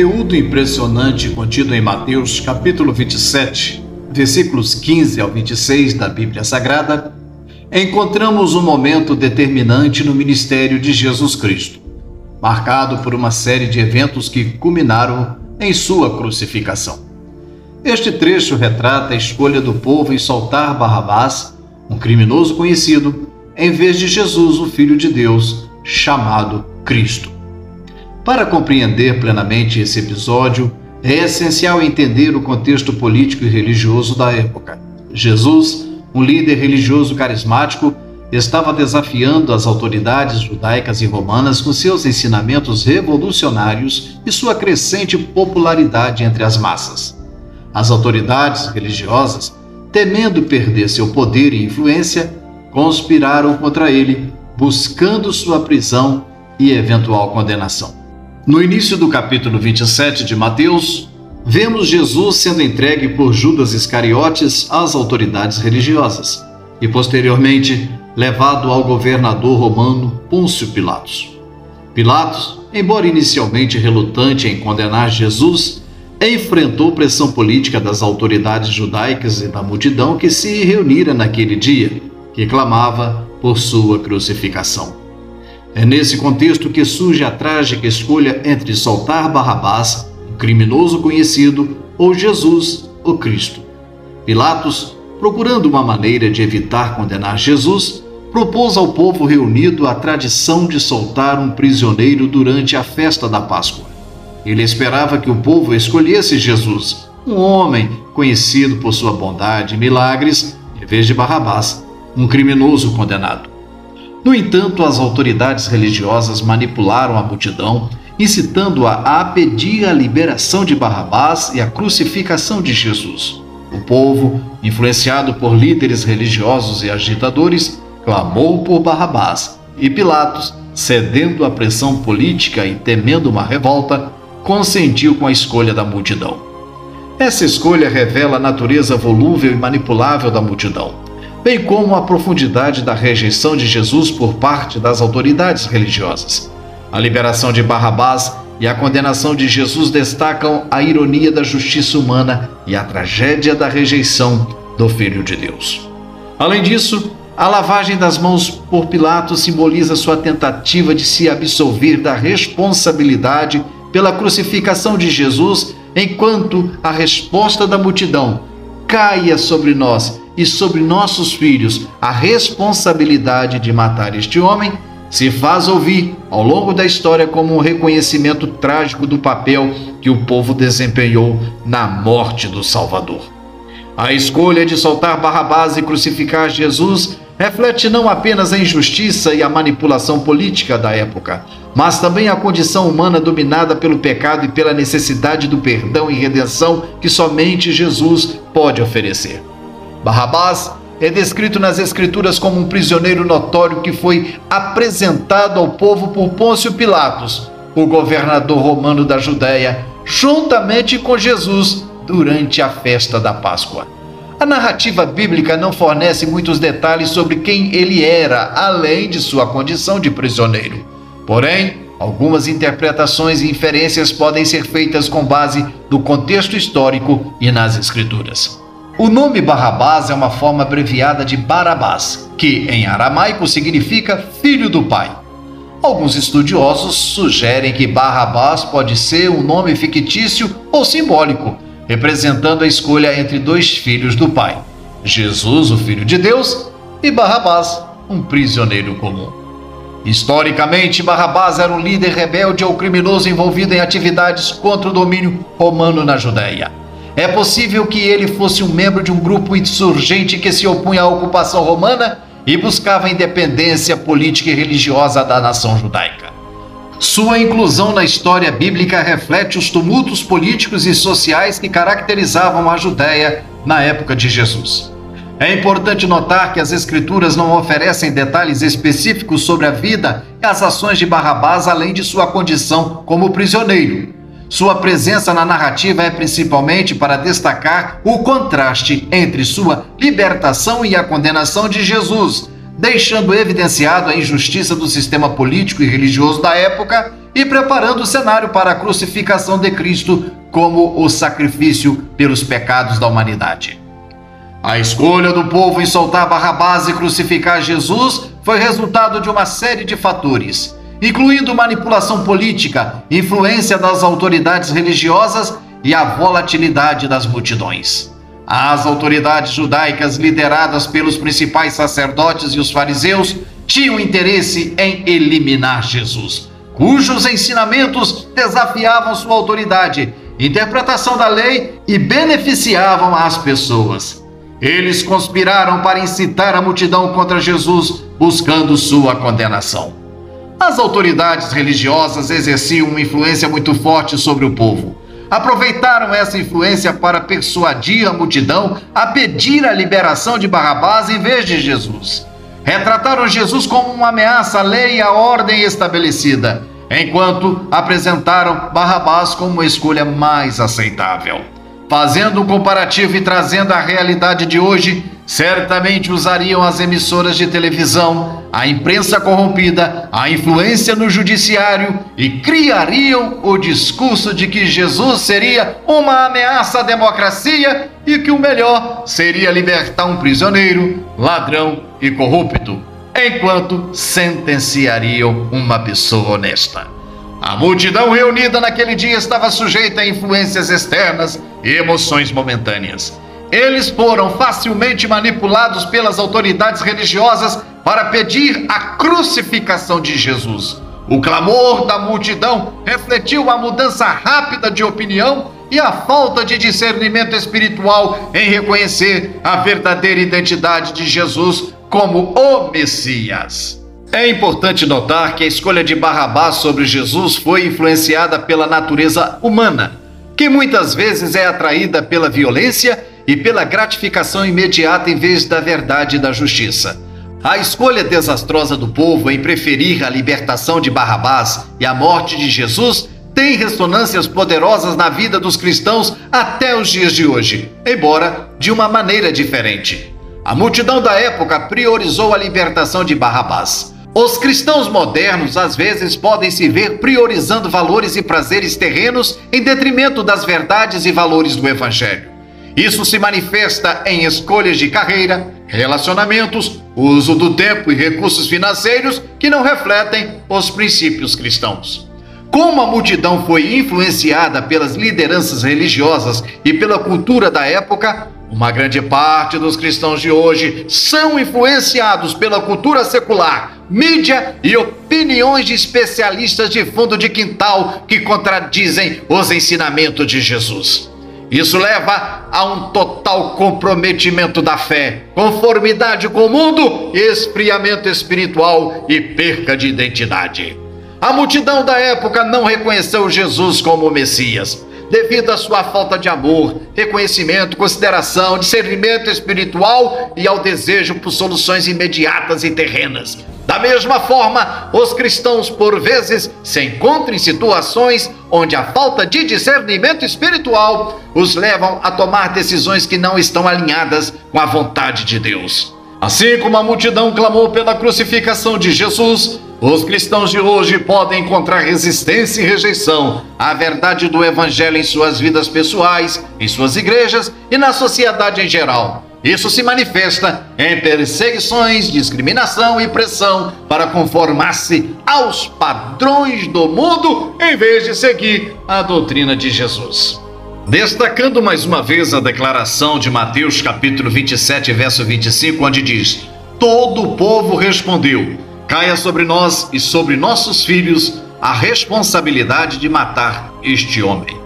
conteúdo impressionante contido em Mateus capítulo 27, versículos 15 ao 26 da Bíblia Sagrada, encontramos um momento determinante no ministério de Jesus Cristo, marcado por uma série de eventos que culminaram em sua crucificação. Este trecho retrata a escolha do povo em soltar Barrabás, um criminoso conhecido, em vez de Jesus, o Filho de Deus, chamado Cristo. Para compreender plenamente esse episódio, é essencial entender o contexto político e religioso da época. Jesus, um líder religioso carismático, estava desafiando as autoridades judaicas e romanas com seus ensinamentos revolucionários e sua crescente popularidade entre as massas. As autoridades religiosas, temendo perder seu poder e influência, conspiraram contra ele, buscando sua prisão e eventual condenação. No início do capítulo 27 de Mateus, vemos Jesus sendo entregue por Judas Iscariotes às autoridades religiosas e, posteriormente, levado ao governador romano Pôncio Pilatos. Pilatos, embora inicialmente relutante em condenar Jesus, enfrentou pressão política das autoridades judaicas e da multidão que se reunira naquele dia, que clamava por sua crucificação. É nesse contexto que surge a trágica escolha entre soltar Barrabás, um criminoso conhecido, ou Jesus, o Cristo. Pilatos, procurando uma maneira de evitar condenar Jesus, propôs ao povo reunido a tradição de soltar um prisioneiro durante a festa da Páscoa. Ele esperava que o povo escolhesse Jesus, um homem conhecido por sua bondade e milagres, em vez de Barrabás, um criminoso condenado. No entanto, as autoridades religiosas manipularam a multidão, incitando-a a pedir a liberação de Barrabás e a crucificação de Jesus. O povo, influenciado por líderes religiosos e agitadores, clamou por Barrabás, e Pilatos, cedendo à pressão política e temendo uma revolta, consentiu com a escolha da multidão. Essa escolha revela a natureza volúvel e manipulável da multidão, bem como a profundidade da rejeição de Jesus por parte das autoridades religiosas. A liberação de Barrabás e a condenação de Jesus destacam a ironia da justiça humana e a tragédia da rejeição do Filho de Deus. Além disso, a lavagem das mãos por Pilatos simboliza sua tentativa de se absolver da responsabilidade pela crucificação de Jesus, enquanto a resposta da multidão: caia sobre nós e sobre nossos filhos a responsabilidade de matar este homem, se faz ouvir ao longo da história como um reconhecimento trágico do papel que o povo desempenhou na morte do Salvador. A escolha de soltar Barrabás e crucificar Jesus reflete não apenas a injustiça e a manipulação política da época, mas também a condição humana dominada pelo pecado e pela necessidade do perdão e redenção que somente Jesus pode oferecer. Barrabás é descrito nas Escrituras como um prisioneiro notório que foi apresentado ao povo por Pôncio Pilatos, o governador romano da Judéia, juntamente com Jesus durante a festa da Páscoa. A narrativa bíblica não fornece muitos detalhes sobre quem ele era, além de sua condição de prisioneiro. Porém, algumas interpretações e inferências podem ser feitas com base no contexto histórico e nas Escrituras. O nome Barrabás é uma forma abreviada de Barabás, que em aramaico significa filho do pai. Alguns estudiosos sugerem que Barrabás pode ser um nome fictício ou simbólico, representando a escolha entre dois filhos do pai: Jesus, o Filho de Deus, e Barrabás, um prisioneiro comum. Historicamente, Barrabás era um líder rebelde ou criminoso envolvido em atividades contra o domínio romano na Judéia. É possível que ele fosse um membro de um grupo insurgente que se opunha à ocupação romana e buscava a independência política e religiosa da nação judaica. Sua inclusão na história bíblica reflete os tumultos políticos e sociais que caracterizavam a Judéia na época de Jesus. É importante notar que as Escrituras não oferecem detalhes específicos sobre a vida e as ações de Barrabás, além de sua condição como prisioneiro. Sua presença na narrativa é principalmente para destacar o contraste entre sua libertação e a condenação de Jesus, deixando evidenciado a injustiça do sistema político e religioso da época e preparando o cenário para a crucificação de Cristo como o sacrifício pelos pecados da humanidade. A escolha do povo em soltar Barrabás e crucificar Jesus foi resultado de uma série de fatores, incluindo manipulação política, influência das autoridades religiosas e a volatilidade das multidões. As autoridades judaicas, lideradas pelos principais sacerdotes e os fariseus, tinham interesse em eliminar Jesus, cujos ensinamentos desafiavam sua autoridade, interpretação da lei e beneficiavam as pessoas. Eles conspiraram para incitar a multidão contra Jesus, buscando sua condenação. As autoridades religiosas exerciam uma influência muito forte sobre o povo. Aproveitaram essa influência para persuadir a multidão a pedir a liberação de Barrabás em vez de Jesus. Retrataram Jesus como uma ameaça à lei e à ordem estabelecida, enquanto apresentaram Barrabás como uma escolha mais aceitável. Fazendo um comparativo e trazendo a realidade de hoje, certamente usariam as emissoras de televisão, a imprensa corrompida, a influência no judiciário e criariam o discurso de que Jesus seria uma ameaça à democracia e que o melhor seria libertar um prisioneiro, ladrão e corrupto, enquanto sentenciariam uma pessoa honesta. A multidão reunida naquele dia estava sujeita a influências externas e emoções momentâneas. Eles foram facilmente manipulados pelas autoridades religiosas para pedir a crucificação de Jesus. O clamor da multidão refletiu a mudança rápida de opinião e a falta de discernimento espiritual em reconhecer a verdadeira identidade de Jesus como o Messias. É importante notar que a escolha de Barrabás sobre Jesus foi influenciada pela natureza humana, que muitas vezes é atraída pela violência e pela gratificação imediata em vez da verdade e da justiça. A escolha desastrosa do povo em preferir a libertação de Barrabás e a morte de Jesus tem ressonâncias poderosas na vida dos cristãos até os dias de hoje, embora de uma maneira diferente. A multidão da época priorizou a libertação de Barrabás. Os cristãos modernos às vezes podem se ver priorizando valores e prazeres terrenos em detrimento das verdades e valores do Evangelho. Isso se manifesta em escolhas de carreira, relacionamentos, uso do tempo e recursos financeiros que não refletem os princípios cristãos. Como a multidão foi influenciada pelas lideranças religiosas e pela cultura da época, uma grande parte dos cristãos de hoje são influenciados pela cultura secular, mídia e opiniões de especialistas de fundo de quintal que contradizem os ensinamentos de Jesus. Isso leva a um total comprometimento da fé, conformidade com o mundo, esfriamento espiritual e perca de identidade. A multidão da época não reconheceu Jesus como o Messias, devido à sua falta de amor, reconhecimento, consideração, discernimento espiritual e ao desejo por soluções imediatas e terrenas. Da mesma forma, os cristãos por vezes se encontram em situações onde a falta de discernimento espiritual os levam a tomar decisões que não estão alinhadas com a vontade de Deus. Assim como a multidão clamou pela crucificação de Jesus, os cristãos de hoje podem encontrar resistência e rejeição à verdade do Evangelho em suas vidas pessoais, em suas igrejas e na sociedade em geral. Isso se manifesta em perseguições, discriminação e pressão para conformar-se aos padrões do mundo em vez de seguir a doutrina de Jesus. Destacando mais uma vez a declaração de Mateus capítulo 27, verso 25, onde diz: todo o povo respondeu: caia sobre nós e sobre nossos filhos a responsabilidade de matar este homem.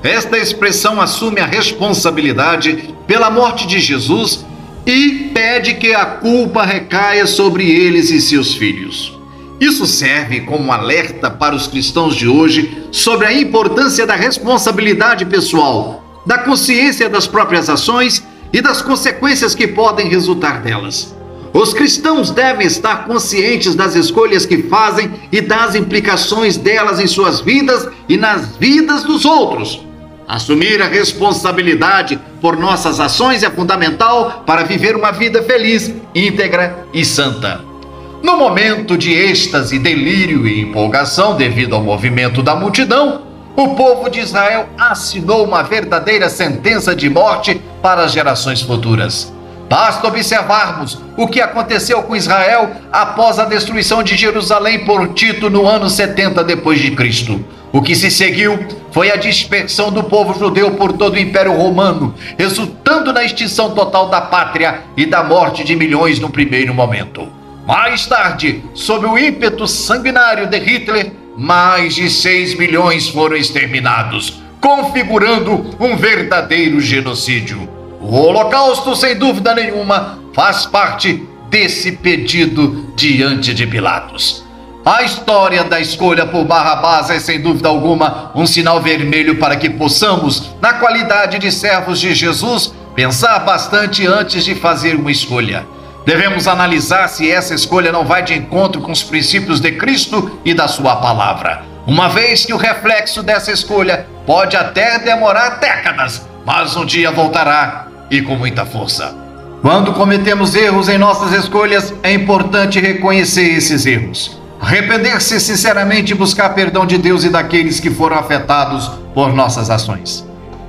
Esta expressão assume a responsabilidade pela morte de Jesus e pede que a culpa recaia sobre eles e seus filhos. Isso serve como um alerta para os cristãos de hoje sobre a importância da responsabilidade pessoal, da consciência das próprias ações e das consequências que podem resultar delas. Os cristãos devem estar conscientes das escolhas que fazem e das implicações delas em suas vidas e nas vidas dos outros. Assumir a responsabilidade por nossas ações é fundamental para viver uma vida feliz, íntegra e santa. No momento de êxtase, delírio e empolgação devido ao movimento da multidão, o povo de Israel assinou uma verdadeira sentença de morte para as gerações futuras. Basta observarmos o que aconteceu com Israel após a destruição de Jerusalém por Tito no ano 70 depois de Cristo. O que se seguiu foi a dispersão do povo judeu por todo o Império Romano, resultando na extinção total da pátria e da morte de milhões no primeiro momento. Mais tarde, sob o ímpeto sanguinário de Hitler, mais de 6 milhões foram exterminados, configurando um verdadeiro genocídio. O Holocausto, sem dúvida nenhuma, faz parte desse pedido diante de Pilatos. A história da escolha por Barrabás é, sem dúvida alguma, um sinal vermelho para que possamos, na qualidade de servos de Jesus, pensar bastante antes de fazer uma escolha. Devemos analisar se essa escolha não vai de encontro com os princípios de Cristo e da sua palavra, uma vez que o reflexo dessa escolha pode até demorar décadas, mas um dia voltará e com muita força. Quando cometemos erros em nossas escolhas, é importante reconhecer esses erros, arrepender-se sinceramente e buscar perdão de Deus e daqueles que foram afetados por nossas ações.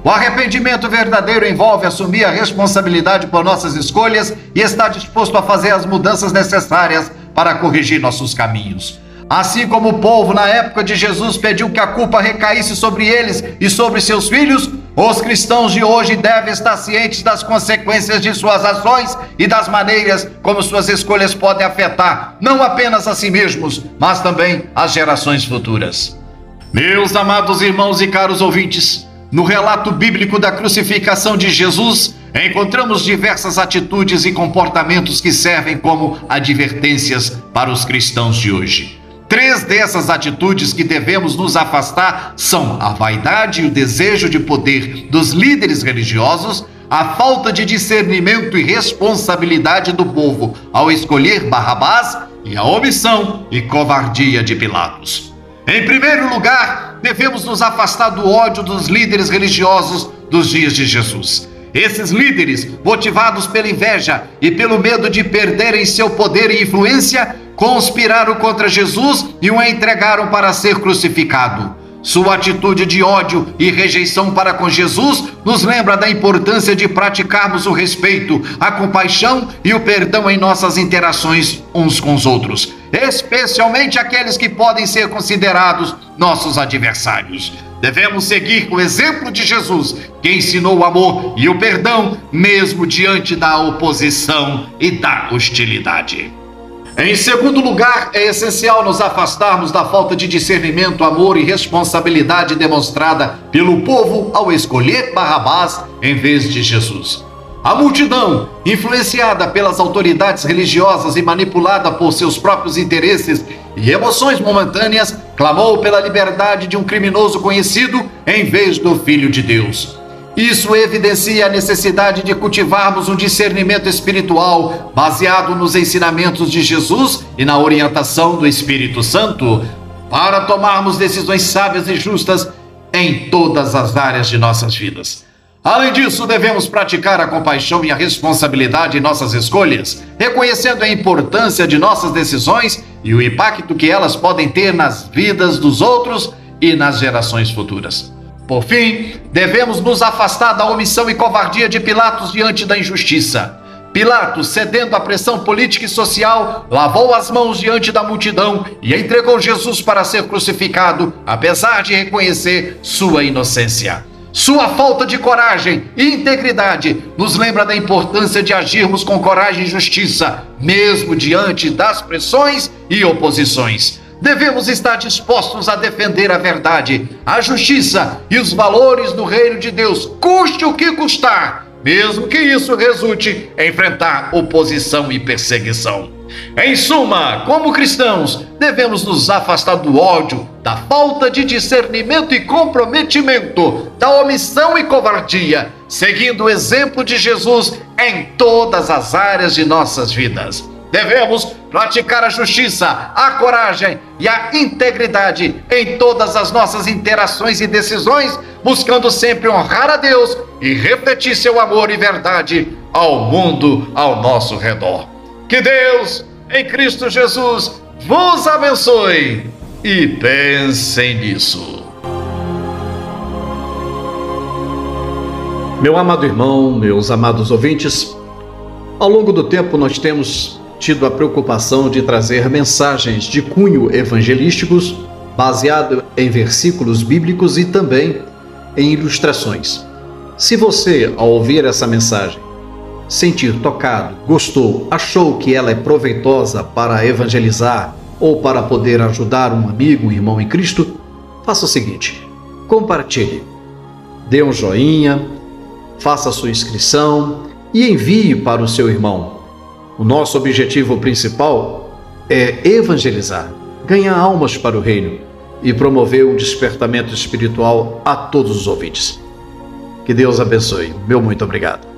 O arrependimento verdadeiro envolve assumir a responsabilidade por nossas escolhas e estar disposto a fazer as mudanças necessárias para corrigir nossos caminhos. Assim como o povo na época de Jesus pediu que a culpa recaísse sobre eles e sobre seus filhos, os cristãos de hoje devem estar cientes das consequências de suas ações e das maneiras como suas escolhas podem afetar não apenas a si mesmos, mas também as gerações futuras. Meus amados irmãos e caros ouvintes, no relato bíblico da crucificação de Jesus, encontramos diversas atitudes e comportamentos que servem como advertências para os cristãos de hoje. 3 dessas atitudes que devemos nos afastar são a vaidade e o desejo de poder dos líderes religiosos, a falta de discernimento e responsabilidade do povo ao escolher Barrabás e a omissão e covardia de Pilatos. Em primeiro lugar, devemos nos afastar do ódio dos líderes religiosos dos dias de Jesus. Esses líderes, motivados pela inveja e pelo medo de perderem seu poder e influência, conspiraram contra Jesus e o entregaram para ser crucificado. Sua atitude de ódio e rejeição para com Jesus nos lembra da importância de praticarmos o respeito, a compaixão e o perdão em nossas interações uns com os outros, especialmente aqueles que podem ser considerados nossos adversários. Devemos seguir o exemplo de Jesus, que ensinou o amor e o perdão, mesmo diante da oposição e da hostilidade. Em segundo lugar, é essencial nos afastarmos da falta de discernimento, amor e responsabilidade demonstrada pelo povo ao escolher Barrabás em vez de Jesus. A multidão, influenciada pelas autoridades religiosas e manipulada por seus próprios interesses e emoções momentâneas, clamou pela liberdade de um criminoso conhecido em vez do Filho de Deus. Isso evidencia a necessidade de cultivarmos um discernimento espiritual baseado nos ensinamentos de Jesus e na orientação do Espírito Santo para tomarmos decisões sábias e justas em todas as áreas de nossas vidas. Além disso, devemos praticar a compaixão e a responsabilidade em nossas escolhas, reconhecendo a importância de nossas decisões e o impacto que elas podem ter nas vidas dos outros e nas gerações futuras. Por fim, devemos nos afastar da omissão e covardia de Pilatos diante da injustiça. Pilatos, cedendo à pressão política e social, lavou as mãos diante da multidão e entregou Jesus para ser crucificado, apesar de reconhecer sua inocência. Sua falta de coragem e integridade nos lembra da importância de agirmos com coragem e justiça, mesmo diante das pressões e oposições. Devemos estar dispostos a defender a verdade, a justiça e os valores do reino de Deus, custe o que custar, mesmo que isso resulte em enfrentar oposição e perseguição. Em suma, como cristãos, devemos nos afastar do ódio, da falta de discernimento e comprometimento, da omissão e covardia, seguindo o exemplo de Jesus em todas as áreas de nossas vidas. Devemos praticar a justiça, a coragem e a integridade em todas as nossas interações e decisões, buscando sempre honrar a Deus e refletir seu amor e verdade ao mundo ao nosso redor. Que Deus em Cristo Jesus vos abençoe e pensem nisso. Meu amado irmão, meus amados ouvintes, ao longo do tempo nós temos tido a preocupação de trazer mensagens de cunho evangelísticos baseado em versículos bíblicos e também em ilustrações. Se você, ao ouvir essa mensagem, sentir tocado, gostou, achou que ela é proveitosa para evangelizar ou para poder ajudar um amigo, um irmão em Cristo, faça o seguinte: compartilhe, dê um joinha, faça sua inscrição e envie para o seu irmão. O nosso objetivo principal é evangelizar, ganhar almas para o reino e promover um despertamento espiritual a todos os ouvintes. Que Deus abençoe. Meu muito obrigado.